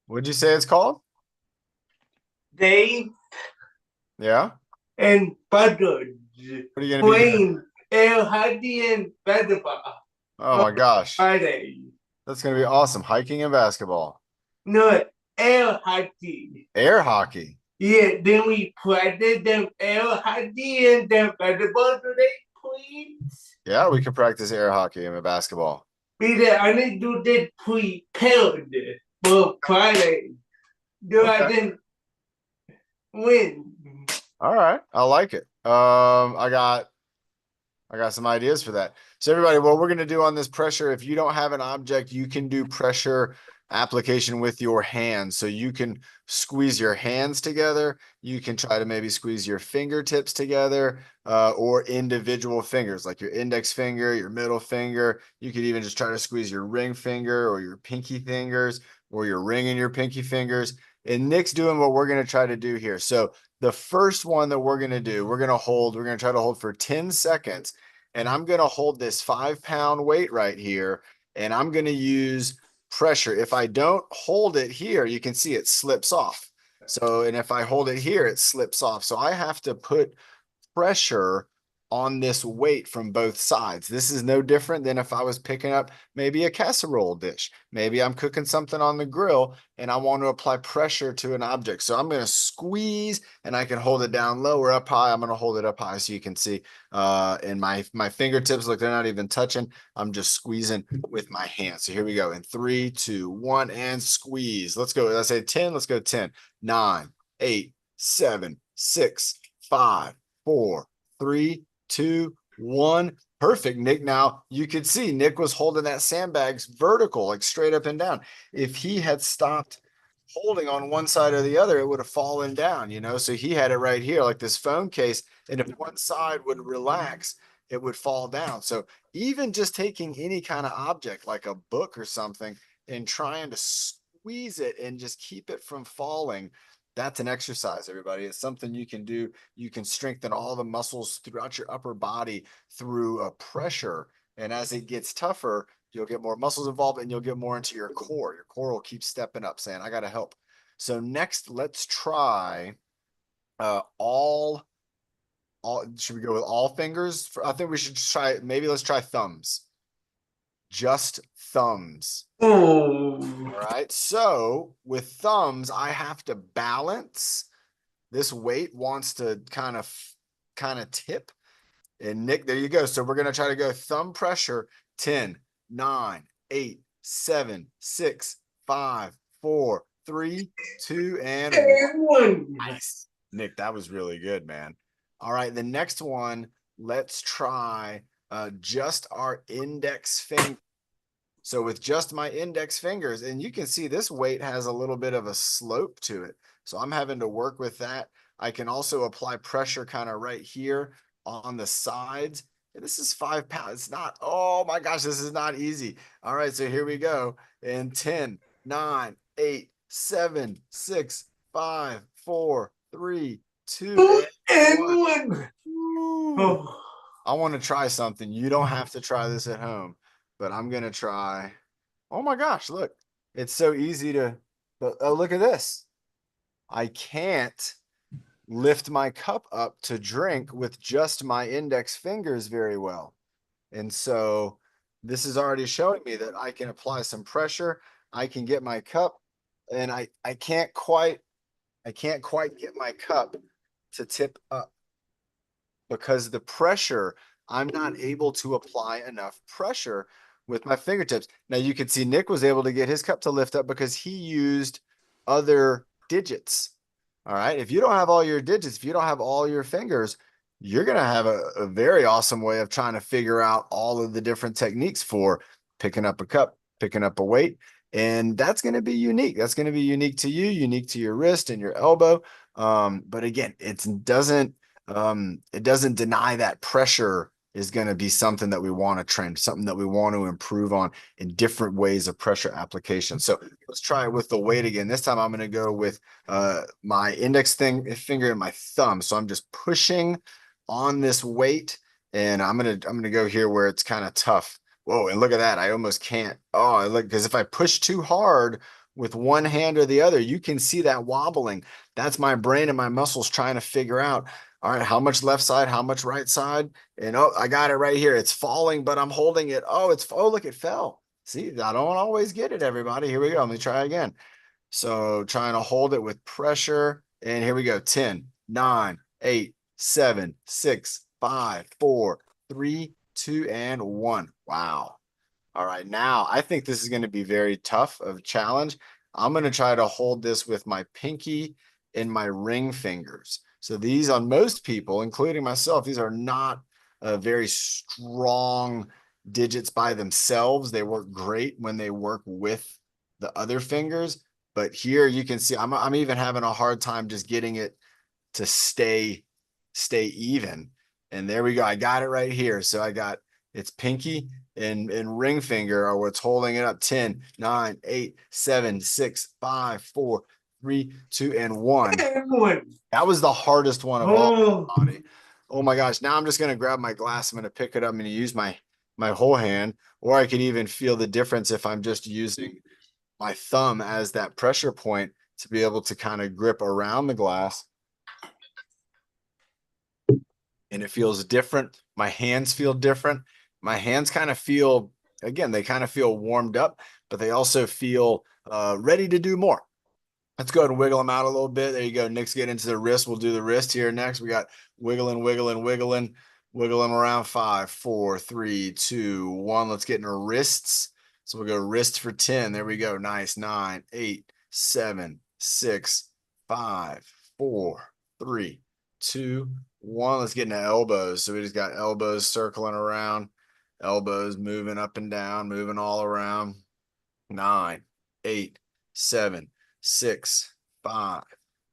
What'd you say it's called? Dave Yeah. and Buzzards What are you gonna be doing? playing El Hadi and basketball Oh on my gosh. Friday. That's gonna be awesome. Hiking and basketball. No, El Hadi. Air hockey. Yeah, then we practice them El Hadi and them basketball today, please. Yeah, we can practice air hockey and basketball. Because I need to do this prepared for Friday. Do I Okay. then win? All right. I like it. I got some ideas for that. So everybody, what we're going to do on this pressure, if you don't have an object, you can do pressure application with your hands. So you can squeeze your hands together. You can try to maybe squeeze your fingertips together, or individual fingers, like your index finger, your middle finger. You could even just try to squeeze your ring finger or your pinky fingers or your ring and your pinky fingers. And Nick's doing what we're going to try to do here. So the first one that we're going to do, we're going to try to hold for 10 seconds. And I'm going to hold this 5 pound weight right here. And I'm going to use pressure. If I don't hold it here, you can see it slips off. So, and if I hold it here, it slips off. So I have to put pressure on this weight from both sides. This is no different than if I was picking up maybe a casserole dish. Maybe I'm cooking something on the grill and I want to apply pressure to an object. So I'm going to squeeze and I can hold it down low or up high. I'm going to hold it up high so you can see. And my fingertips, look, they're not even touching. I'm just squeezing with my hands. So here we go. In 3, 2, 1, and squeeze. Let's go. Let's say 10. Let's go 10, 9, 8, 7, 6, 5, 4, 3, 2, 1. Perfect, Nick. Now you could see Nick was holding that sandbags vertical, like straight up and down. If he had stopped holding on one side or the other, it would have fallen down, you know? So he had it right here, like this phone case. And if one side would relax, it would fall down. So even just taking any kind of object like a book or something and trying to squeeze it and just keep it from falling, that's an exercise, everybody. It's something you can do. You can strengthen all the muscles throughout your upper body through a pressure. And as it gets tougher, you'll get more muscles involved and you'll get more into your core. Your core will keep stepping up, saying, I got to help. So next, let's try all, should we go with all fingers? I think we should try, maybe let's try thumbs. Just thumbs. Oh, All right. So with thumbs, I have to balance. This weight wants to kind of tip. And Nick, there you go. So we're gonna try to go thumb pressure. 10, 9, 8, 7, 6, 5, 4, 3, 2, and 1. and one. Nice. Nick, that was really good, man. All right, the next one, let's try just our index finger. So with just my index fingers, and you can see this weight has a little bit of a slope to it. So I'm having to work with that. I can also apply pressure kind of right here on the sides. And this is 5 pounds. It's not, oh my gosh, this is not easy. All right, so here we go. In 10, 9, 8, 7, 6, 5, 4, 3, 2, and And 1. one. Woo. Oh, I want to try something. You don't have to try this at home, but I'm gonna try. Oh my gosh, look. It's so easy to, but oh, look at this. I can't lift my cup up to drink with just my index fingers very well. And so this is already showing me that I can apply some pressure. I can get my cup and I can't quite get my cup to tip up because the pressure, I'm not able to apply enough pressure with my fingertips. Now you can see Nick was able to get his cup to lift up because he used other digits. All right. If you don't have all your digits, if you don't have all your fingers, you're going to have a very awesome way of trying to figure out all of the different techniques for picking up a cup, picking up a weight. And that's going to be unique. That's going to be unique to you, unique to your wrist and your elbow. But again, it doesn't deny that pressure is going to be something that we want to train, something that we want to improve on in different ways of pressure application. So let's try it with the weight again. This time I'm going to go with my finger and my thumb. So I'm just pushing on this weight, and I'm gonna go here where it's kind of tough. Whoa, and look at that. I almost can't. Oh, look, because if I push too hard with one hand or the other, you can see that wobbling. That's my brain and my muscles trying to figure out, all right, how much left side, how much right side? And oh, I got it right here. It's falling, but I'm holding it. Oh, look, it fell. See, I don't always get it, everybody. Here we go. Let me try again. So trying to hold it with pressure. And here we go. 10, 9, 8, 7, 6, 5, 4, 3, 2, and 1. Wow. All right. Now I think this is going to be very tough of a challenge. I'm going to try to hold this with my pinky and my ring fingers. So these on most people, including myself, these are not very strong digits by themselves. They work great when they work with the other fingers. But here you can see I'm even having a hard time just getting it to stay even. And there we go. I got it right here. So I got it's pinky and ring finger are what's holding it up. 10, 9, 8, 7, 6, 5, 4, 3, 2, and 1. That was the hardest one of all. Oh my gosh. Now I'm just gonna grab my glass. I'm gonna pick it up and use my whole hand, or I could even feel the difference if I'm just using my thumb as that pressure point to be able to kind of grip around the glass. And it feels different. My hands feel different. My hands kind of feel, again, they kind of feel warmed up, but they also feel ready to do more. Let's go ahead and wiggle them out a little bit. There you go. Nick's getting into the wrist. We'll do the wrist here next. We got wiggling, wiggling, wiggling, wiggling around. 5, 4, 3, 2, 1. Let's get in our wrists. So we'll go wrist for 10. There we go. Nice. 9, 8, 7, 6, 5, 4, 3, 2, 1. Let's get into elbows. So we just got elbows circling around, elbows moving up and down, moving all around. 9, 8, 7, 6, 5,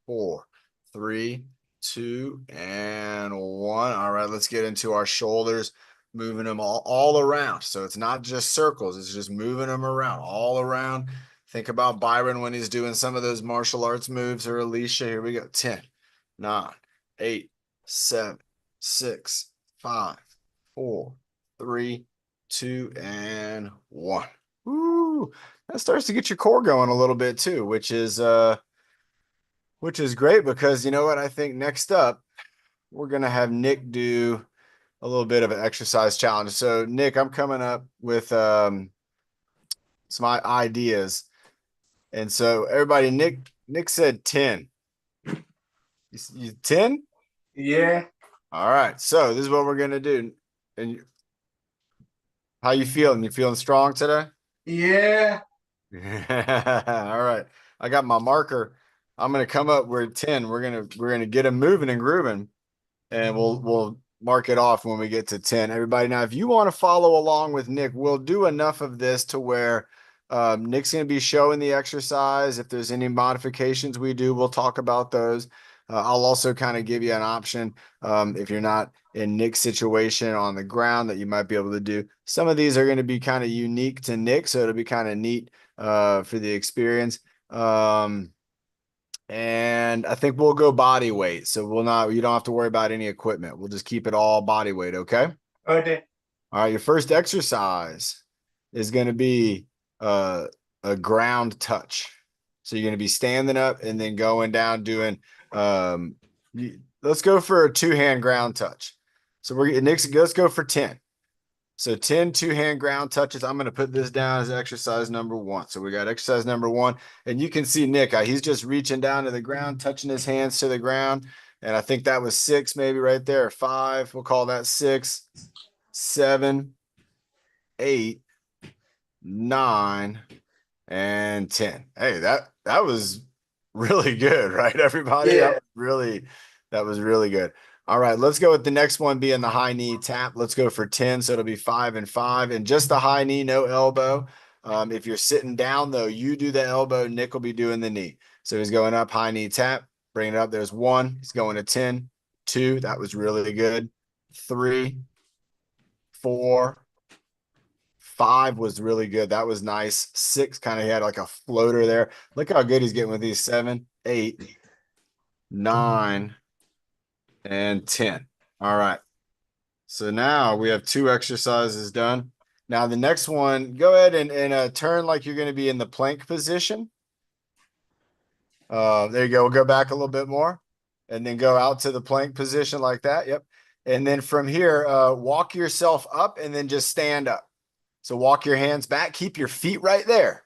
4, 3, 2, and 1. All right, let's get into our shoulders, moving them all around. So it's not just circles, it's just moving them around, all around. Think about Byron when he's doing some of those martial arts moves, or Alicia. Here we go. 10, 9, 8, 7, 6, 5, 4, 3, 2, and 1. Woo! That starts to get your core going a little bit too, which is great, because you know what? I think next up we're gonna have Nick do a little bit of an exercise challenge. So Nick, I'm coming up with some ideas. And so everybody, Nick said 10. You 10? Yeah. All right. So this is what we're gonna do. And how you feeling? You feeling strong today? Yeah. All right. I got my marker. I'm gonna come up with 10. We're gonna get them moving and grooving, and we'll mark it off when we get to 10. Everybody, now if you want to follow along with Nick, we'll do enough of this to where Nick's gonna be showing the exercise. If there's any modifications we do, we'll talk about those. I'll also kind of give you an option if you're not in Nick's situation on the ground that you might be able to do. Some of these are going to be kind of unique to Nick, so it'll be kind of neat for the experience. And I think we'll go body weight. So you don't have to worry about any equipment. We'll just keep it all body weight. Okay. Okay. All right. Your first exercise is going to be a ground touch. So you're going to be standing up and then going down doing, let's go for a 2-hand ground touch. So let's go for 10. So 10 2-hand ground touches. I'm going to put this down as exercise number 1. So we got exercise number 1, and you can see Nick, he's just reaching down to the ground, touching his hands to the ground. And I think that was 6, maybe right there. 5, we'll call that 6, 7, 8, 9, and 10. Hey, that was really good, right, everybody? Yeah. That was really good. All right, let's go with the next one being the high knee tap. Let's go for 10. So it'll be 5 and 5, and just the high knee, no elbow. If you're sitting down, though, you do the elbow. Nick will be doing the knee. So he's going up, high knee tap, bring it up. There's 1. He's going to 10. 2, that was really good. 3, 4, 5 was really good. That was nice. 6 kind of had like a floater there. Look how good he's getting with these. 7, 8, 9, and 10. All right. So now we have 2 exercises done. Now the next one, go ahead and turn like you're going to be in the plank position. There you go. We'll go back a little bit more and then go out to the plank position like that. Yep. And then from here, walk yourself up and then just stand up. So walk your hands back, keep your feet right there.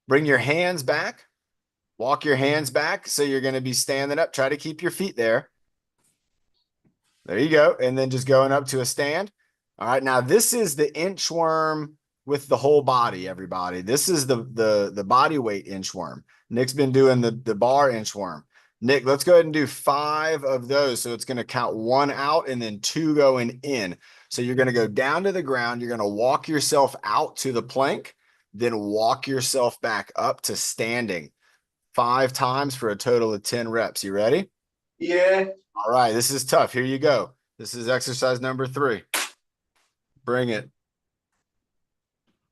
Bring your hands back, walk your hands back. So you're going to be standing up. Try to keep your feet there. There you go. And then just going up to a stand. All right. Now this is the inchworm with the whole body, everybody. This is the body weight inchworm. Nick's been doing the bar inchworm. Nick, let's go ahead and do 5 of those. So it's going to count 1 out and then 2 going in. So you're going to go down to the ground. You're going to walk yourself out to the plank, then walk yourself back up to standing 5 times for a total of 10 reps. You ready? Yeah. All right, this is tough. Here you go. This is exercise number 3. Bring it.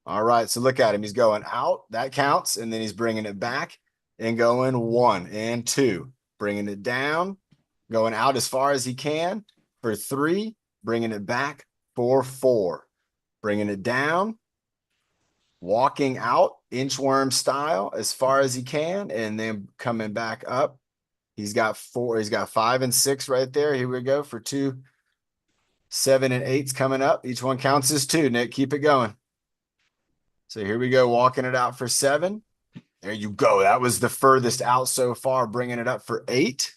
All right, so look at him. He's going out. That counts. And then he's bringing it back and going 1 and 2. Bringing it down, going out as far as he can for 3. Bringing it back for 4. Bringing it down. Walking out inchworm style as far as he can. And then coming back up. He's got 4. He's got 5 and 6 right there. Here we go for 2. 7 and 8's coming up. Each one counts as 2. Nick, keep it going. So here we go, walking it out for 7. There you go. That was the furthest out so far, bringing it up for 8.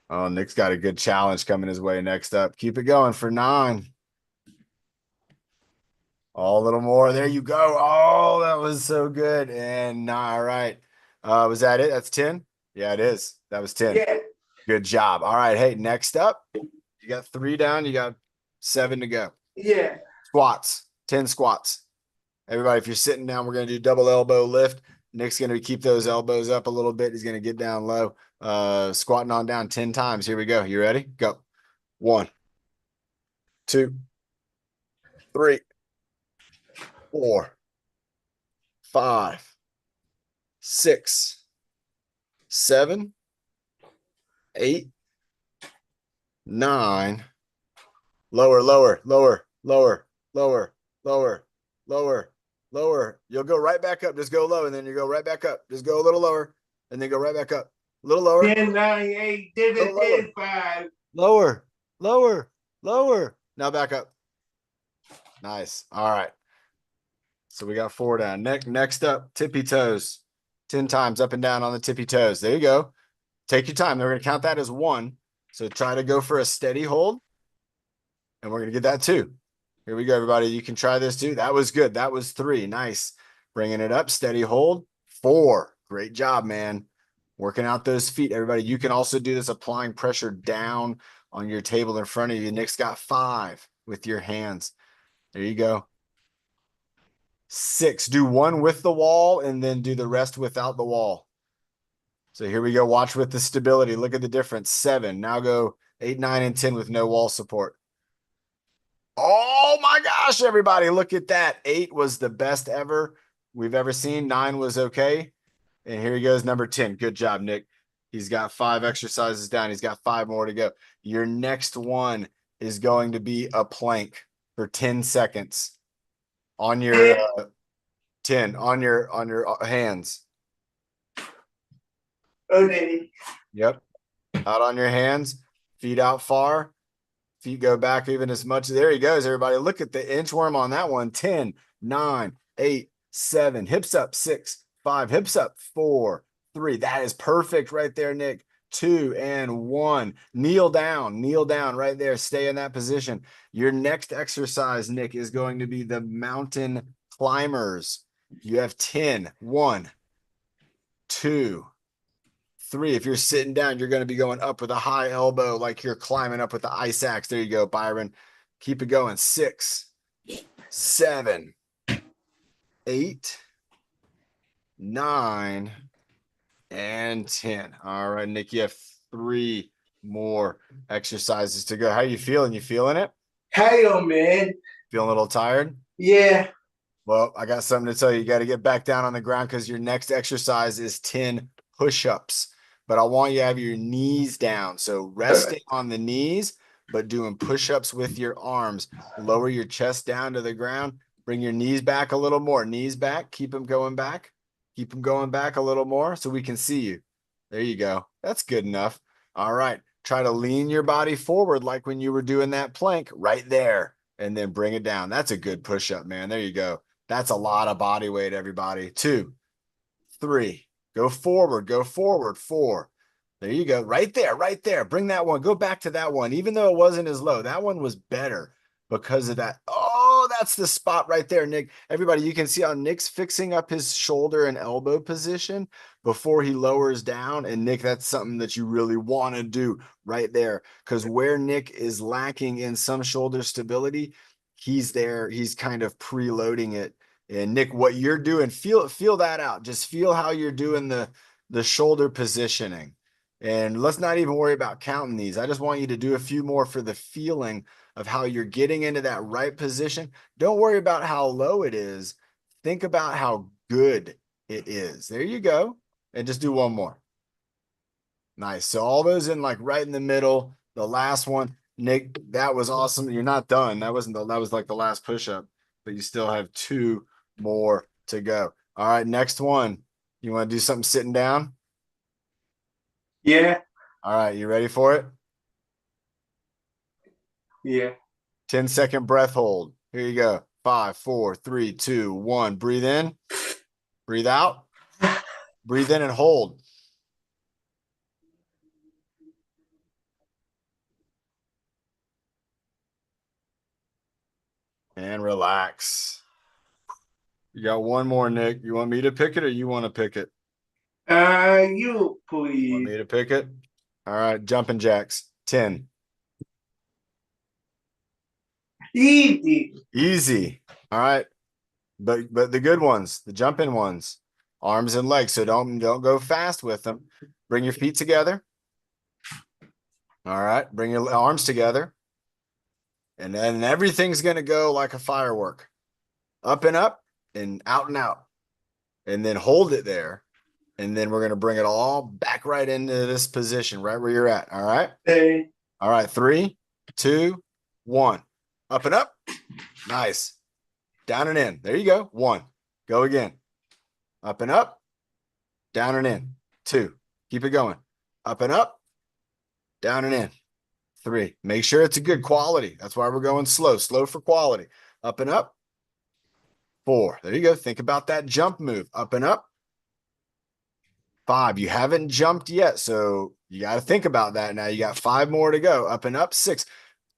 Oh, Nick's got a good challenge coming his way next up. Keep it going for 9. Oh, a little more. There you go. Oh, that was so good. And all right. Was that it? That's 10? Yeah, it is. That was 10. Yeah. Good job. All right. Hey, next up, you got 3 down. You got 7 to go. Yeah. Squats. 10 squats. Everybody, if you're sitting down, we're going to do double elbow lift. Nick's going to keep those elbows up a little bit. He's going to get down low. Squatting on down 10 times. Here we go. You ready? Go. 1, 2, 3, 4, 5, 6, 7, 8, 9. Lower, lower, lower, lower, lower, lower, lower, lower. You'll go right back up. Just go low, and then you go right back up. Just go a little lower, and then go right back up. A little lower. 10, 9, 8, 7, 10, 5. Lower, lower, lower. Now back up. Nice. All right. So we got 4 down. Next up, tippy toes. 10 times up and down on the tippy toes. There you go. Take your time. They're going to count that as 1. So try to go for a steady hold. And we're going to get that 2. Here we go, everybody. You can try this too. That was good. That was 3. Nice. Bringing it up. Steady hold. 4. Great job, man. Working out those feet, everybody. You can also do this applying pressure down on your table in front of you. Nick's got 5 with your hands. There you go. 6. Do 1 with the wall and then do the rest without the wall. So here we go. Watch with the stability. Look at the difference. 7. Now go 8, 9, and 10 with no wall support. Oh my gosh, everybody. Look at that. 8 was the best ever we've ever seen. 9 was okay. And here he goes, number 10. Good job, Nick. He's got 5 exercises down. He's got 5 more to go. Your next one is going to be a plank for 10 seconds on your 10 on your hands. Okay. Yep. Out on your hands, feet out far. Feet go back even as much. There he goes, everybody. Look at the inchworm on that one. 10, 9, 8, 7. Hips up. 6, 5. Hips up. 4, 3. That is perfect right there, Nick. 2 and 1. Kneel down. Kneel down right there. Stay in that position. Your next exercise, Nick, is going to be the mountain climbers. You have 10. 1, 2, 3. If you're sitting down, you're going to be going up with a high elbow like you're climbing up with the ice axe. There you go, Byron. Keep it going. 6, 7, 8, 9, and 10. All right, Nick, you have 3 more exercises to go. How you feeling? You feeling it? Hell, man. Feeling a little tired? Yeah. Well, I got something to tell you. You got to get back down on the ground because your next exercise is 10 push-ups. But I want you to have your knees down. So resting on the knees, but doing push-ups with your arms. Lower your chest down to the ground. Bring your knees back a little more. Knees back. Keep them going back. Keep them going back a little more so we can see you. There you go. That's good enough. All right. Try to lean your body forward like when you were doing that plank right there, and then bring it down. That's a good push-up, man. There you go. That's a lot of body weight, everybody. 2, 3. Go forward. 4. There you go. Right there. Bring that one. Go back to that one. Even though it wasn't as low, that one was better because of that. Oh, that's the spot right there, Nick. Everybody, you can see how Nick's fixing up his shoulder and elbow position before he lowers down. And Nick, that's something that you really want to do right there, because where Nick is lacking in some shoulder stability, he's kind of preloading it. And Nick, what you're doing, feel that out. Just feel how you're doing the shoulder positioning. And let's not even worry about counting these. I just want you to do a few more for the feeling of how you're getting into that right position. Don't worry about how low it is. Think about how good it is. There you go. And just do one more. Nice. So all those in like right in the middle. The last one, Nick, that was awesome. You're not done. That was like the last push-up, but you still have 2 more to go. All right, next one. You want to do something sitting down? Yeah. All right, you ready for it? Yeah. 10-second breath hold. Here you go. 5, 4, 3, 2, 1. Breathe in. Breathe out. Breathe in and hold. And relax. You got one more, Nick. You want me to pick it or you want to pick it? You Want please. me to pick it? All right, jumping jacks. 10. Easy. Easy. All right. But the good ones, the jumping ones, arms and legs. So don't go fast with them. Bring your feet together. All right. Bring your arms together. And then everything's going to go like a firework. Up and out. And then hold it there. And then we're going to bring it all back right into this position, right where you're at. All right. Hey. All right. 3, 2, 1. Up and up. Nice. Down and in. There you go. 1. Go again. Up and up. Down and in. 2. Keep it going. Up and up. Down and in. 3. Make sure it's a good quality. That's why we're going slow. Slow for quality. Up and up. 4. There you go. Think about that jump move. Up and up. 5. You haven't jumped yet, so you got to think about that now. You got 5 more to go. Up and up. 6.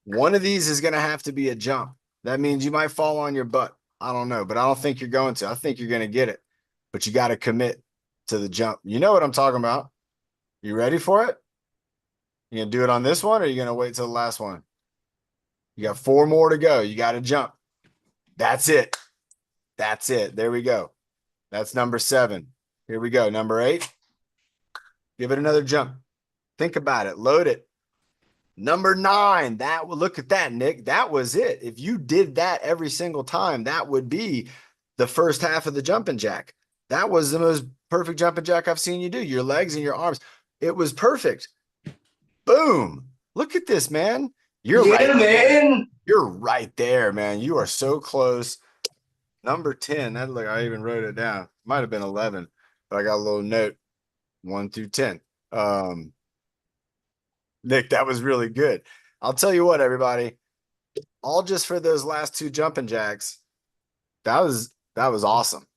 One of these is going to have to be a jump. That means you might fall on your butt. I don't know, but I don't think you're going to. I think you're going to get it, but you got to commit to the jump. You know what I'm talking about. You ready for it? You going to do it on this one, or you going to wait till the last one? You got 4 more to go. You got to jump. That's it. That's it. There we go. That's number 7. Here we go. Number 8. Give it another jump. Think about it. Load it. Number 9. Look at that, Nick. That was it. If you did that every single time, that would be the first half of the jumping jack. That was the most perfect jumping jack I've seen you do. Your legs and your arms. It was perfect. Boom. Look at this, man. You're right, man. You're right there, man. You are so close. Number 10. I even wrote it down. Might have been 11, but I got a little note. 1 through 10. Nick, that was really good. I'll tell you what, everybody, all just for those last 2 jumping jacks, that was awesome.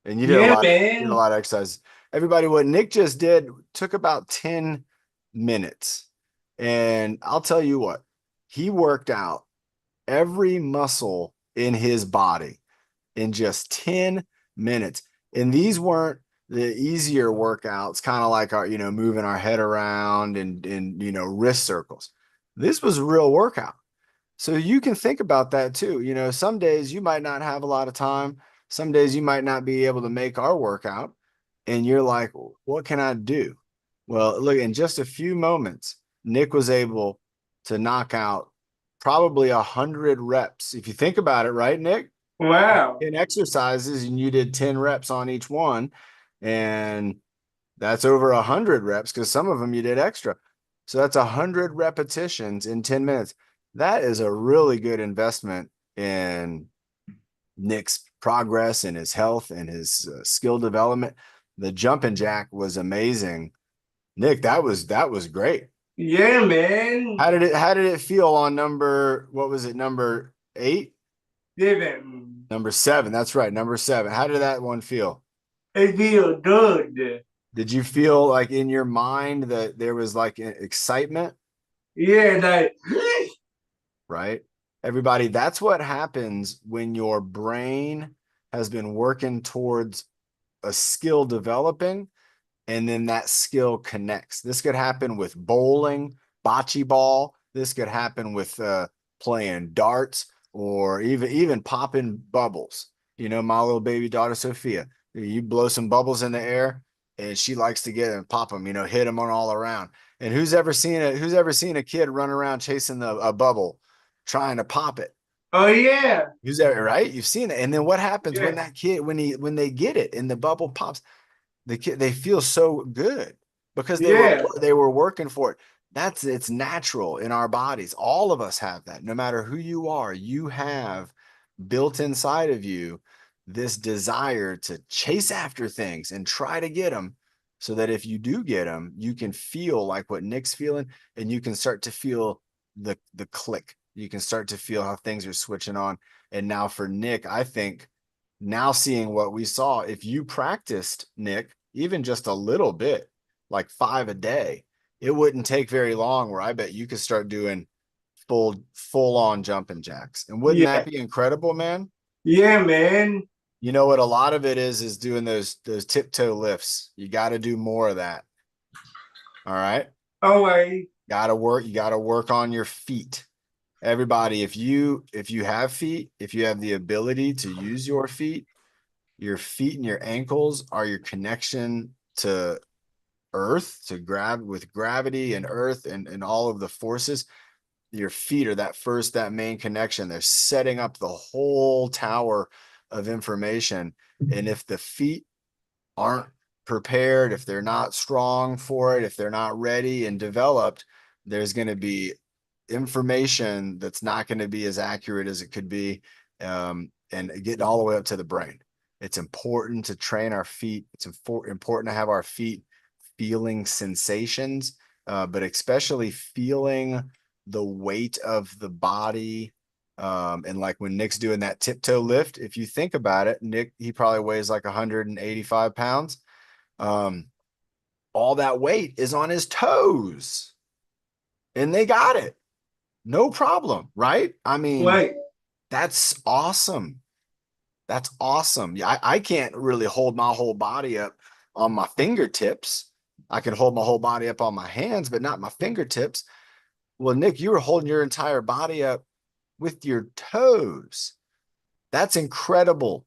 And you did a lot of exercise. Everybody, what Nick just did took about 10 minutes. And I'll tell you what, he worked out every muscle in his body in just 10 minutes. And these weren't the easier workouts, kind of like our, moving our head around and wrist circles. This was a real workout. So you can think about that too. Some days you might not have a lot of time. Some days you might not be able to make our workout, and you're like, what can I do? Well, look, in just a few moments, Nick was able to knock out probably 100 reps. If you think about it, right, Nick? Wow. 10 exercises, and you did 10 reps on each one. And that's over 100 reps, because some of them you did extra. So that's 100 repetitions in 10 minutes. That is a really good investment in Nick's progress in his health and his skill development. The jumping jack was amazing. Nick, that was great. Yeah, man. How did it feel on number, what was it, number 8? Seven. Number 7. That's right, number 7. How did that one feel? I feel good. Did you feel like in your mind that there was like excitement, Yeah, like right? Everybody, that's what happens when your brain has been working towards a skill developing, and then that skill connects. This could happen with bowling, bocce ball. This could happen with playing darts, or even popping bubbles. You know, my little baby daughter Sophia, you blow some bubbles in the air, and she likes to get and pop them. You know, hit them on all around. And who's ever seen a kid run around chasing a bubble, trying to pop it? oh yeah. Who's that, right? You've seen it. And then what happens when Yeah. that kid, when they get it and the bubble pops, the kid, they feel so good because they were Yeah. they were working for it. It's natural in our bodies. All of us have that. No matter who you are, you have built inside of you this desire to chase after things and try to get them, so that if you do get them, you can feel like what Nick's feeling, and you can start to feel the click. You can start to feel how things are switching on. And now for Nick, I think, now seeing what we saw, if you practiced, Nick, even just a little bit, like 5 a day, it wouldn't take very long where I bet you could start doing full on jumping jacks. And wouldn't Yeah. that be incredible, man? Yeah, man. You know what a lot of it is doing those tiptoe lifts. You got to do more of that. All right? All right. You got to work on your feet. Everybody, if you have feet, if you have the ability to use your feet and your ankles are your connection to earth, to grab with gravity and earth and all of the forces. Your feet are that main connection. They're setting up the whole tower of information. And if the feet aren't prepared, if they're not strong for it, if they're not ready and developed, there's going to be information that's not going to be as accurate as it could be, and getting all the way up to the brain. It's important to train our feet. It's important to have our feet feeling sensations, but especially feeling the weight of the body. And like when Nick's doing that tiptoe lift, if you think about it, Nick, he probably weighs like 185 pounds. Um, all that weight is on his toes, and they got it. No problem, right? I mean, Right. that's awesome. That's awesome. Yeah, I can't really hold my whole body up on my fingertips. I can hold my whole body up on my hands, but not my fingertips. Well, Nick, you were holding your entire body up with your toes. That's incredible.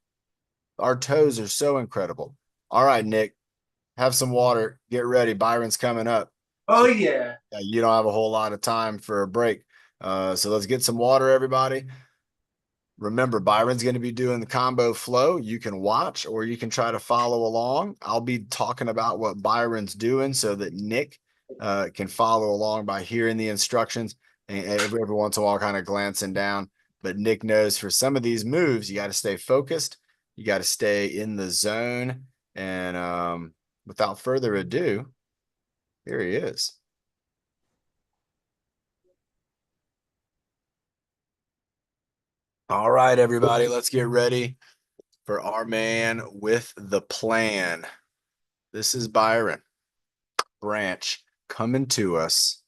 Our toes are so incredible. All right, Nick, have some water. Get ready. Byron's coming up. Oh So yeah. you don't have a whole lot of time for a break. So let's get some water, everybody. Remember, Byron's going to be doing the combo flow. You can watch or you can try to follow along. I'll be talking about what Byron's doing so that Nick can follow along by hearing the instructions, and every once in a while kind of glancing down. But Nick knows for some of these moves, you got to stay focused. You got to stay in the zone. And without further ado, here he is. All right, everybody, let's get ready for our man with the plan. This is Byron Branch coming to us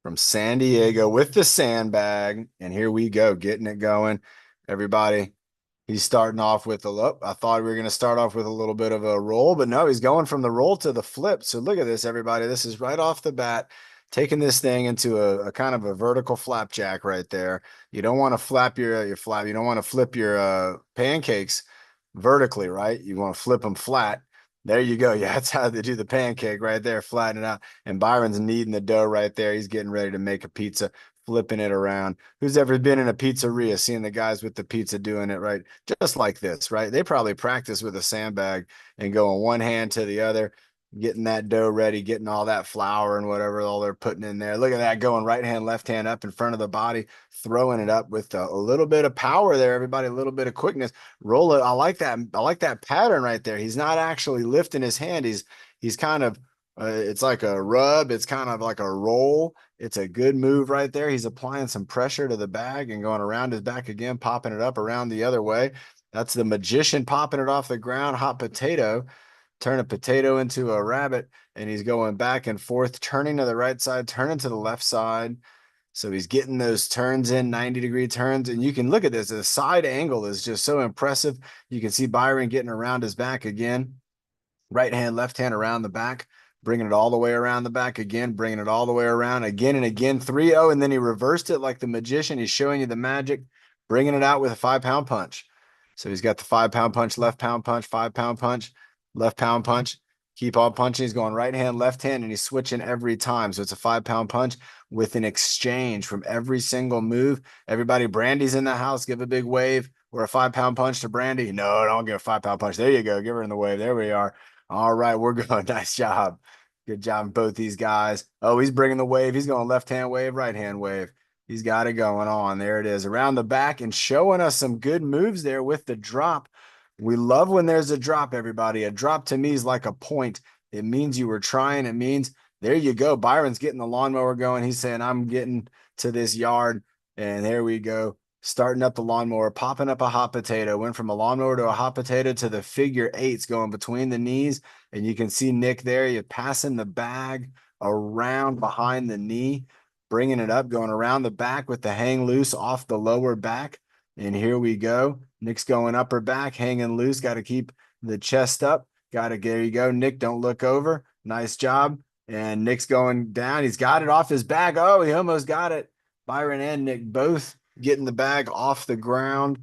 from San Diego with the sandbag. And here we go, getting it going. Everybody, he's starting off with a look. I thought we were going to start off with a little bit of a roll, but no, he's going from the roll to the flip. So look at this, everybody. This is right off the bat, taking this thing into a kind of a vertical flapjack right there. You don't want to flap your flap. You don't want to flip your pancakes vertically, right? You want to flip them flat. There you go. Yeah, that's how they do the pancake right there, flatten it out. And Byron's kneading the dough right there. He's getting ready to make a pizza, flipping it around. Who's ever been in a pizzeria, seeing the guys with the pizza doing it right? Just like this, right? They probably practice with a sandbag and going one hand to the other. getting that dough ready, getting all that flour and whatever all they're putting in there. Look at that, going right hand, left hand up in front of the body, throwing it up with a little bit of power there, everybody, a little bit of quickness. Roll it. I like that. I like that pattern right there. He's not actually lifting his hand. He's kind of it's like a rub. It's kind of like a roll. It's a good move right there. He's applying some pressure to the bag and going around his back again, popping it up around the other way. That's the magician popping it off the ground. Hot potato. Turn a potato into a rabbit, and he's going back and forth, turning to the right side, turning to the left side. So he's getting those turns in, 90-degree turns. And you can look at this. The side angle is just so impressive. You can see Byron getting around his back again. Right hand, left hand around the back, bringing it all the way around the back again, bringing it all the way around again and again. 3-0. And then he reversed it like the magician. He's showing you the magic, bringing it out with a 5-pound punch. So he's got the 5-pound punch, left pound punch, 5-pound punch, left pound punch. Keep on punching. He's going right hand, left hand, and he's switching every time. So it's a 5-pound punch with an exchange from every single move. Everybody, Brandy's in the house. Give a big wave. We're a 5-pound punch to Brandy. No, don't give a 5-pound punch. There you go. Give her in the wave. There we are. All right, we're going. Nice job. Good job, both these guys. Oh, he's bringing the wave. He's going left hand wave, right hand wave. He's got it going on. There it is around the back and showing us some good moves there with the drop. We love when there's a drop, everybody. A drop to me is like a point. It means you were trying. It means there you go. Byron's getting the lawnmower going. He's saying, I'm getting to this yard. And there we go. Starting up the lawnmower, popping up a hot potato. Went from a lawnmower to a hot potato to the figure eights going between the knees. And you can see Nick there. You're passing the bag around behind the knee, bringing it up, going around the back with the hang loose off the lower back. And here we go. Nick's going upper back, hanging loose. Got to keep the chest up. Got to, there you go. Nick, don't look over. Nice job. And Nick's going down. He's got it off his back. Oh, he almost got it. Byron and Nick both getting the bag off the ground,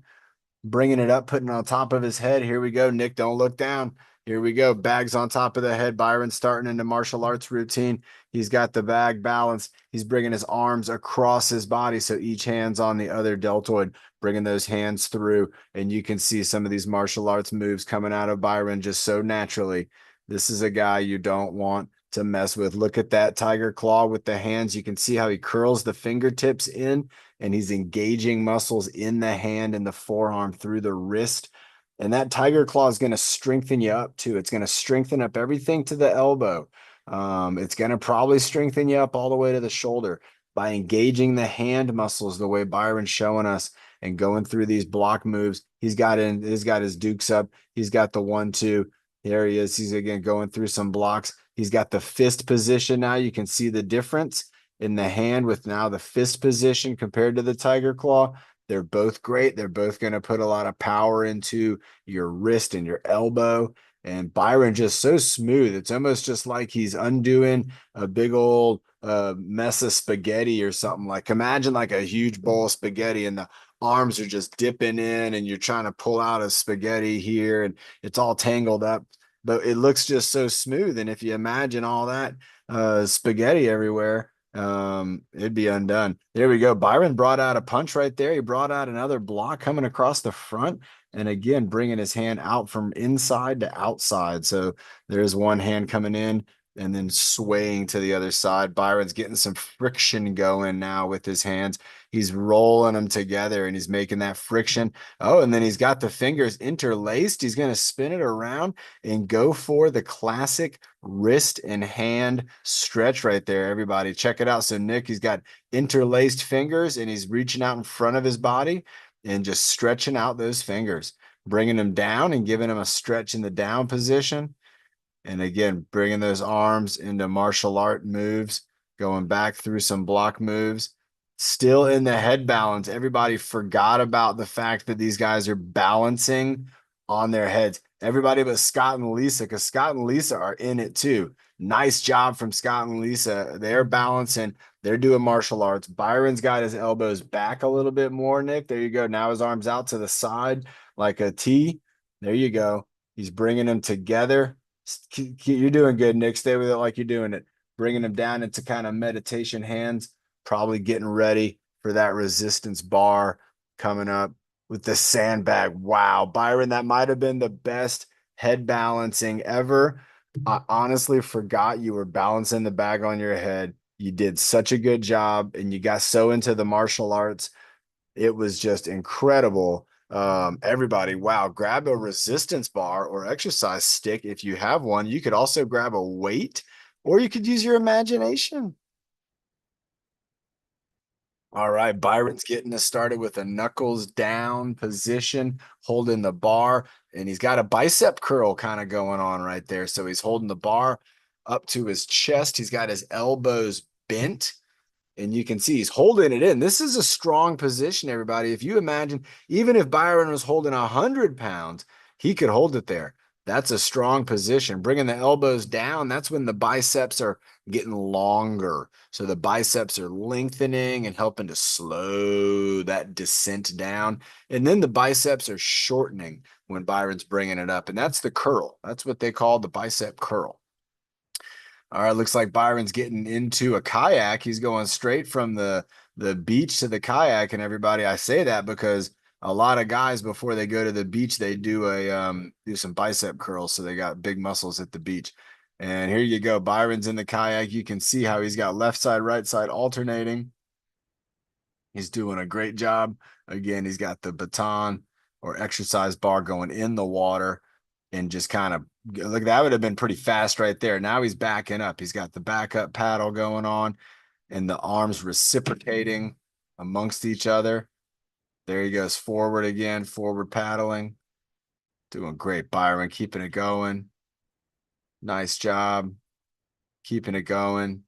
bringing it up, putting it on top of his head. Here we go. Nick, don't look down. Here we go. Bags on top of the head. Byron starting into martial arts routine. He's got the bag balanced. He's bringing his arms across his body. So each hand's on the other deltoid, bringing those hands through. And you can see some of these martial arts moves coming out of Byron just so naturally. This is a guy you don't want to mess with. Look at that tiger claw with the hands. You can see how he curls the fingertips in, and he's engaging muscles in the hand and the forearm through the wrist. And that tiger claw is going to strengthen you up too. It's going to strengthen up everything to the elbow. It's going to probably strengthen you up all the way to the shoulder by engaging the hand muscles the way Byron's showing us and going through these block moves. He's got his dukes up. He's got the 1-2. There he is. He's again going through some blocks. He's got the fist position now. You can see the difference in the hand with now the fist position compared to the tiger claw. They're both great. They're both going to put a lot of power into your wrist and your elbow. And Byron just so smooth. It's almost just like he's undoing a big old mess of spaghetti or something. Like imagine like a huge bowl of spaghetti and the arms are just dipping in and you're trying to pull out a spaghetti here and it's all tangled up. But it looks just so smooth. And if you imagine all that spaghetti everywhere, it'd be undone. There we go. Byron brought out a punch right there. He brought out another block coming across the front, and again bringing his hand out from inside to outside. So there's one hand coming in and then swaying to the other side. Byron's getting some friction going now with his hands. He's rolling them together and he's making that friction. Oh, and then he's got the fingers interlaced. He's going to spin it around and go for the classic wrist and hand stretch right there. Everybody check it out. So Nick, he's got interlaced fingers and he's reaching out in front of his body and just stretching out those fingers, bringing them down and giving him a stretch in the down position. And again, bringing those arms into martial art moves, going back through some block moves, still in the head balance. Everybody forgot about the fact that these guys are balancing on their heads. Everybody but Scott and Lisa, because Scott and Lisa are in it too. Nice job from Scott and Lisa. They're balancing. They're doing martial arts. Byron's got his elbows back a little bit more, Nick. There you go. Now his arms out to the side like a T. There you go. He's bringing them together. You're doing good, Nick. Stay with it like you're doing it. Bringing them down into kind of meditation hands, probably getting ready for that resistance bar coming up with the sandbag. Wow, Byron, that might have been the best head balancing ever. I honestly forgot you were balancing the bag on your head. You did such a good job and you got so into the martial arts. It was just incredible. Everybody, wow, grab a resistance bar or exercise stick if you have one. You could also grab a weight or you could use your imagination. All right, Byron's getting us started with a knuckles down position, holding the bar, and he's got a bicep curl kind of going on right there. So he's holding the bar up to his chest. He's got his elbows bent, and you can see he's holding it in. This is a strong position, everybody. If you imagine, even if Byron was holding 100 pounds, he could hold it there. That's a strong position. Bringing the elbows down, that's when the biceps are getting longer. So the biceps are lengthening and helping to slow that descent down. And then the biceps are shortening when Byron's bringing it up. And that's the curl. That's what they call the bicep curl. All right, looks like Byron's getting into a kayak. He's going straight from the beach to the kayak. And everybody, I say that because a lot of guys before they go to the beach, they do some bicep curls, so they got big muscles at the beach. And here you go. Byron's in the kayak. You can see how he's got left side, right side alternating. He's doing a great job. Again, he's got the baton or exercise bar going in the water and just kind of look, that would have been pretty fast right there. Now he's backing up. He's got the backup paddle going on and the arms reciprocating amongst each other. There he goes forward again, forward paddling. Doing great, Byron, keeping it going. Nice job. Keeping it going.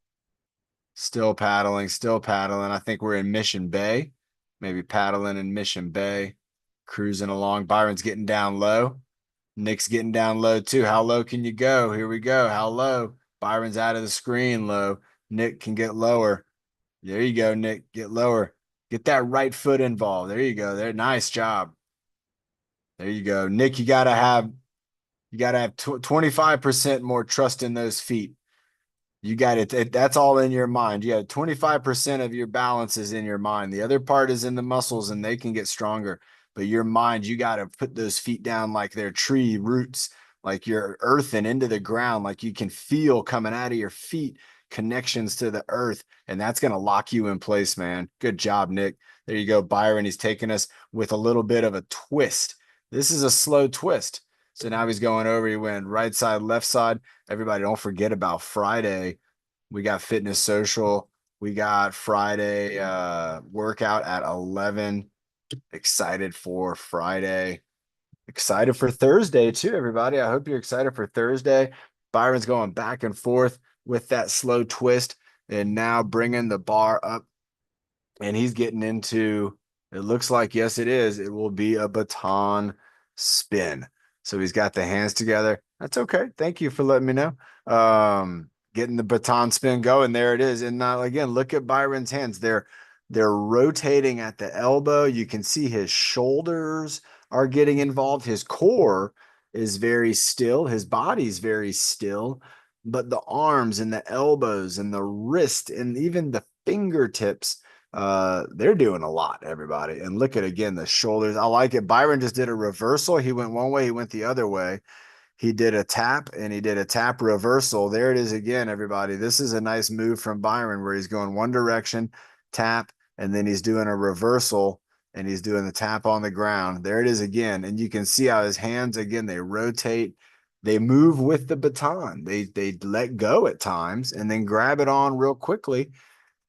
Still paddling, still paddling. I think we're in Mission Bay. Maybe paddling in Mission Bay. Cruising along. Byron's getting down low. Nick's getting down low too. How low can you go? Here we go. How low? Byron's out of the screen low. Nick can get lower. There you go, Nick. Get lower. Get that right foot involved. There you go. There. Nice job. There you go. Nick, you gotta have 25% more trust in those feet. You got it. That's all in your mind. You have 25% of your balance is in your mind. The other part is in the muscles and they can get stronger. But your mind, you got to put those feet down like they're tree roots, like you're earthing into the ground, like you can feel coming out of your feet connections to the earth. And that's going to lock you in place, man. Good job, Nick. There you go, Byron. He's taking us with a little bit of a twist. This is a slow twist. So now he's going over. He went right side, left side. Everybody, don't forget about Friday. We got Fitness Social. We got Friday workout at 11. Excited for Friday. Excited for Thursday too, everybody. I hope you're excited for Thursday. Byron's going back and forth with that slow twist and now bringing the bar up. And he's getting into, it looks like, yes, it is. It will be a baton spin. So he's got the hands together. That's okay. Thank you for letting me know. Getting the baton spin going. There it is. And now again, look at Byron's hands. They're rotating at the elbow. You can see his shoulders are getting involved. His core is very still. His body's very still. But the arms and the elbows and the wrist and even the fingertips, they're doing a lot, everybody. And look at again the shoulders. I like it. Byron just did a reversal. He went one way, he went the other way. He did a tap and he did a tap reversal. There it is again, everybody. This is a nice move from Byron where he's going one direction, tap, and then he's doing a reversal and he's doing the tap on the ground. There it is again. And you can see how his hands again, they rotate, they move with the baton. They let go at times and then grab it on real quickly.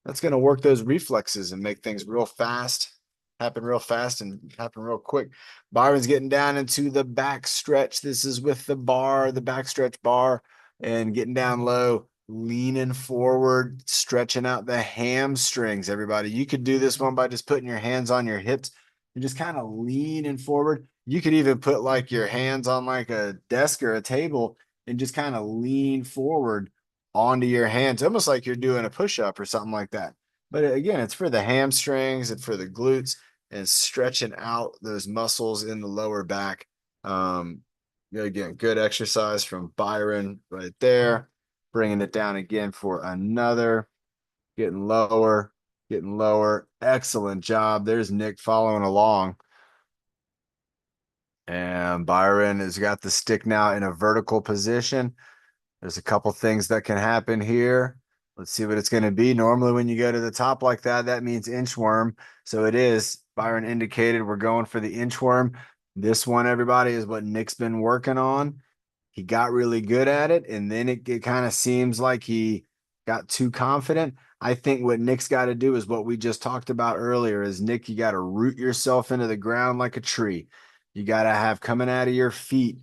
That's going to work those reflexes and make things real fast, happen real fast and happen real quick. Byron's getting down into the back stretch. This is with the bar, the back stretch bar, and getting down low, leaning forward, stretching out the hamstrings. Everybody, you could do this one by just putting your hands on your hips and just kind of leaning forward. You could even put like your hands on like a desk or a table and just kind of lean forward onto your hands, almost like you're doing a push-up or something like that. But again, it's for the hamstrings and for the glutes and stretching out those muscles in the lower back. Again, good exercise from Byron right there. Bringing it down again for another. Getting lower, getting lower. Excellent job. There's Nick following along. And Byron has got the stick now in a vertical position. There's a couple things that can happen here. Let's see what it's going to be. Normally, when you go to the top like that, that means inchworm. So it is. Byron indicated we're going for the inchworm. This one, everybody, is what Nick's been working on. He got really good at it, and then it kind of seems like he got too confident. I think what Nick's got to do is what we just talked about earlier is Nick, you got to root yourself into the ground like a tree. You got to have coming out of your feet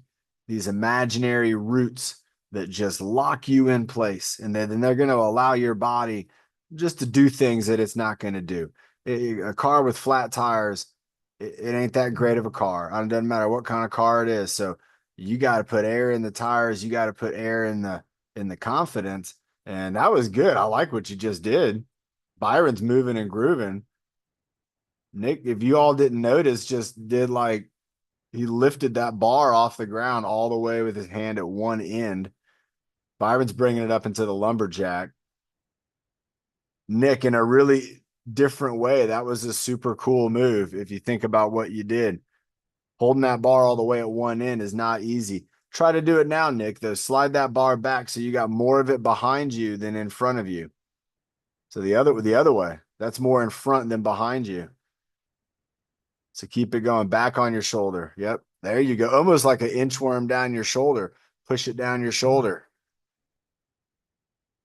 these imaginary roots that just lock you in place. And then they're going to allow your body just to do things that it's not going to do. A car with flat tires, it ain't that great of a car. It doesn't matter what kind of car it is. So you got to put air in the tires. You got to put air in the confidence. And that was good. I like what you just did. Byron's moving and grooving. Nick, if you all didn't notice, just did like he lifted that bar off the ground all the way with his hand at one end. Byron's bringing it up into the lumberjack. Nick, in a really different way, that was a super cool move. If you think about what you did, holding that bar all the way at one end is not easy. Try to do it now, Nick, though. Slide that bar back so you got more of it behind you than in front of you. So the other way, that's more in front than behind you. So keep it going back on your shoulder. Yep. There you go. Almost like an inchworm down your shoulder. Push it down your shoulder.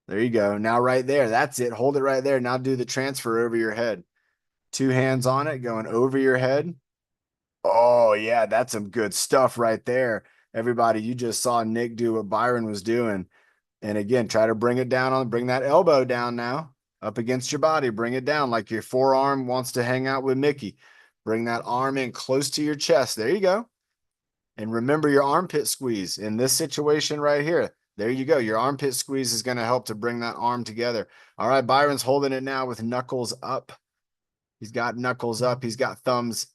There you go. Now right there. That's it. Hold it right there. Now do the transfer over your head. Two hands on it going over your head. Oh, yeah, that's some good stuff right there. Everybody, you just saw Nick do what Byron was doing. And again, try to bring it down bring that elbow down now up against your body. Bring it down like your forearm wants to hang out with Mickey. Bring that arm in close to your chest. There you go. And remember your armpit squeeze in this situation right here. There you go. Your armpit squeeze is going to help to bring that arm together. All right, Byron's holding it now with knuckles up. He's got knuckles up. He's got thumbs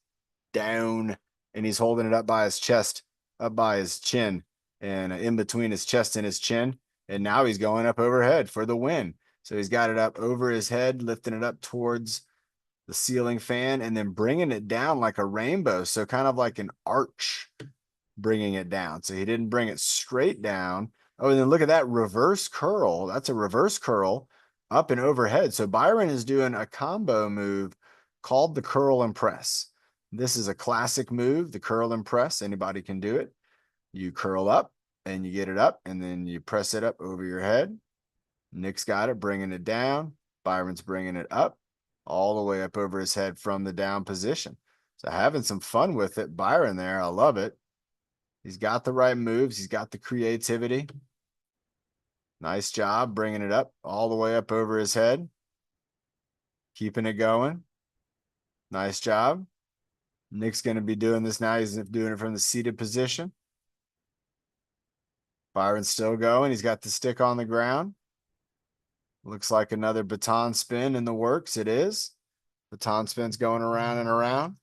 down, and he's holding it up by his chest, up by his chin, and in between his chest and his chin. And now he's going up overhead for the win. So he's got it up over his head, lifting it up towards the ceiling fan, and then bringing it down like a rainbow. So kind of like an arch, bringing it down. So he didn't bring it straight down. Oh, and then look at that reverse curl. That's a reverse curl up and overhead. So Byron is doing a combo move called the curl and press. This is a classic move, the curl and press. Anybody can do it. You curl up and you get it up, and then you press it up over your head. Nick's got it, bringing it down. Byron's bringing it up, all the way up over his head from the down position. So having some fun with it. Byron there, I love it. He's got the right moves. He's got the creativity. Nice job bringing it up all the way up over his head. Keeping it going. Nice job. Nick's going to be doing this now. He's doing it from the seated position. Byron's still going. He's got the stick on the ground. Looks like another baton spin in the works. It is. Baton spin's going around and around.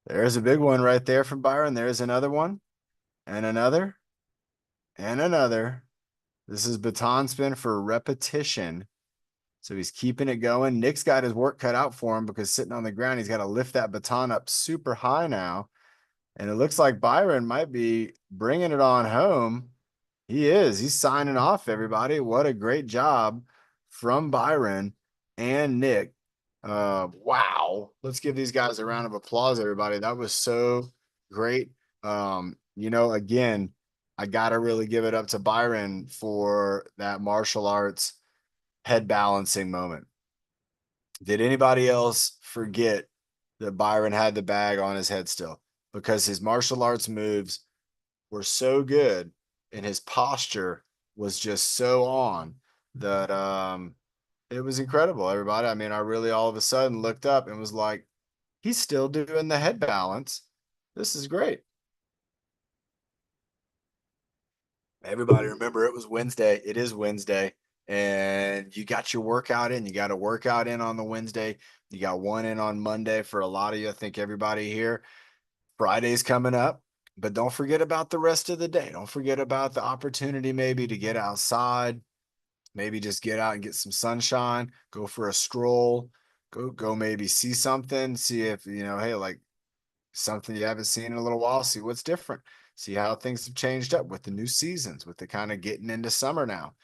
There's a big one right there from Byron. There's another one. And another. And another. This is baton spin for repetition. So he's keeping it going. Nick's got his work cut out for him because sitting on the ground, he's got to lift that baton up super high now. And it looks like Byron might be bringing it on home. He is. He's signing off, everybody. What a great job from Byron and Nick. Wow. Let's give these guys a round of applause, everybody. That was so great. Again, I got to really give it up to Byron for that martial arts head balancing moment. Did anybody else forget that Byron had the bag on his head still? Because his martial arts moves were so good and his posture was just so on that it was incredible, everybody. I mean, I really all of a sudden looked up and was like, he's still doing the head balance. This is great. Everybody remember it was Wednesday. It is Wednesday. And you got your workout in. You got a workout in on the Wednesday. You got one in on Monday for a lot of you. I think everybody here. Friday's coming up, but don't forget about the rest of the day. Don't forget about the opportunity maybe to get outside, maybe just get out and get some sunshine, go for a stroll, go maybe see something, see if, hey, like something you haven't seen in a little while, see what's different. see how things have changed up with the new seasons, with the kind of getting into summer now.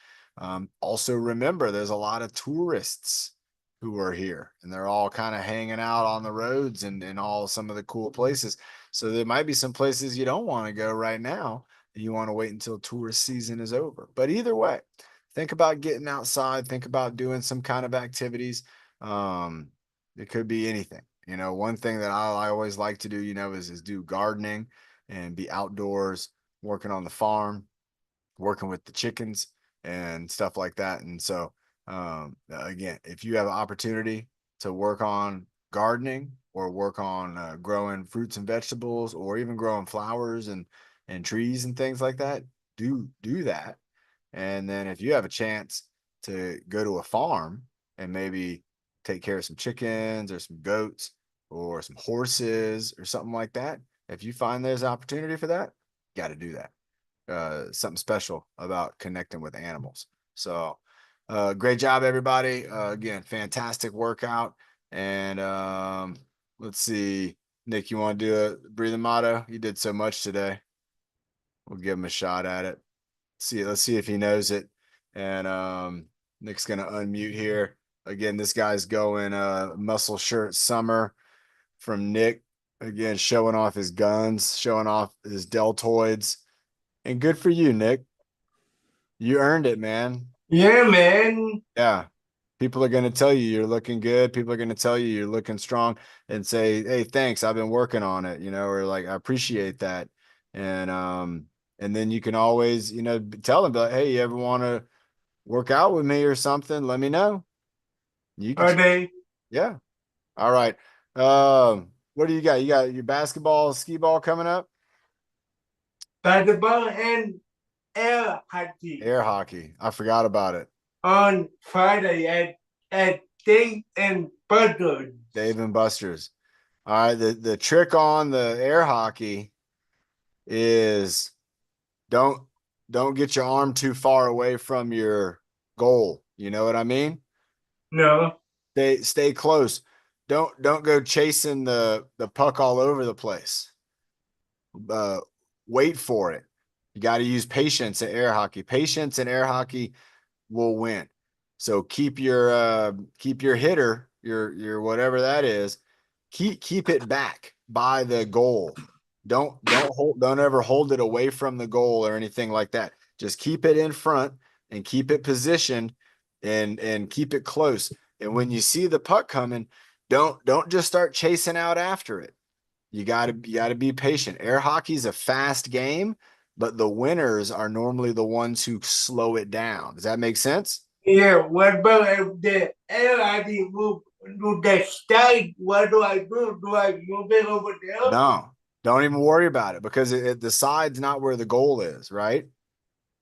Also remember, there's a lot of tourists who are here, and they're all kind of hanging out on the roads and all some of the cool places. So there might be some places you don't want to go right now. You want to wait until tourist season is over. But either way, think about getting outside, think about doing some kind of activities. Um, it could be anything. One thing that I always like to do, is do gardening and be outdoors, working on the farm, working with the chickens and stuff like that. And so, again, if you have an opportunity to work on gardening or work on growing fruits and vegetables, or even growing flowers and trees and things like that, do that. And then if you have a chance to go to a farm and maybe take care of some chickens or some goats or some horses or something like that, if you find there's opportunity for that, got to do that. Something special about connecting with animals. So, great job, everybody. Again, fantastic workout. And let's see, Nick, you want to do a breathing motto? You did so much today. We'll give him a shot at it. Let's see if he knows it. And Nick's gonna unmute here. Again, this guy's going muscle shirt summer from Nick. Again, showing off his guns, showing off his deltoids. And good for you, Nick. You earned it, man. Yeah, man. Yeah. People are going to tell you you're looking good. People are going to tell you you're looking strong and say, "Hey, thanks. I've been working on it," or like, "I appreciate that." And then you can always, tell them, like, "Hey, you ever want to work out with me or something? Let me know." You can, Are they? yeah. All right. What do you got? You got your basketball, skee ball coming up? Basketball and air hockey Air hockey. I forgot about it. on Friday at Dave and Buzzards. Dave and Buster's. All right. The trick on the air hockey is don't don't get your arm too far away from your goal. You know what I mean? No. Stay close. Don't go chasing the puck all over the place. Uh, Wait for it. You got to use patience in air hockey. Patience in air hockey will win. So keep your hitter, your whatever that is, keep it back by the goal. Don't ever hold it away from the goal or anything like that. Just keep it in front and keep it positioned and keep it close. And when you see the puck coming, don't just start chasing out after it. You gotta be patient. Air hockey's a fast game, but the winners are normally the ones who slow it down. Does that make sense? Yeah, what about if the air hockey move to the side? What do I do? Do I move it over there? No, don't even worry about it because the side's not where the goal is, right?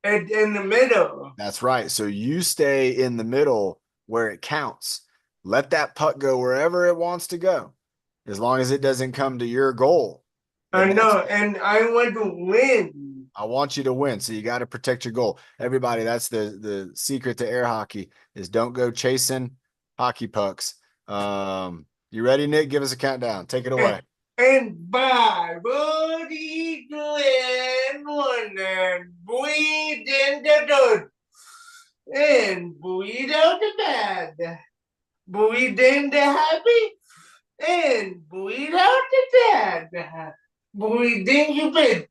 And in the middle. That's right. So you stay in the middle where it counts. Let that puck go wherever it wants to go, as long as it doesn't come to your goal. I And know, and I want to win. I want you to win, so you got to protect your goal. Everybody, that's the secret to air hockey is don't go chasing hockey pucks. You ready, Nick? Give us a countdown. Take it away. And bye, buddy, and one, and breathe in the dirt, and breathe out the bad. Breathe in the happy, and breathe out the sad. Breathe in your bed,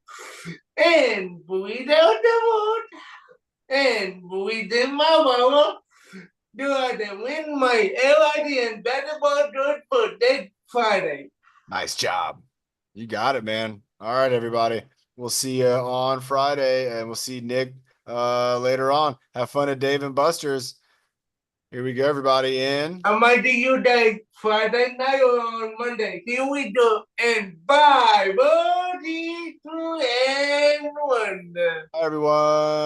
and breathe out the wood, and breathe in my mama. Do I win my LID and basketball dirt for that Friday? Nice job. You got it, man. All right, everybody. We'll see you on Friday, and we'll see Nick later on. Have fun at Dave and Buster's. Here we go, everybody. I might do you that Friday night or on Monday. Here we go. And bye, buddy, two and one. Hi, everyone.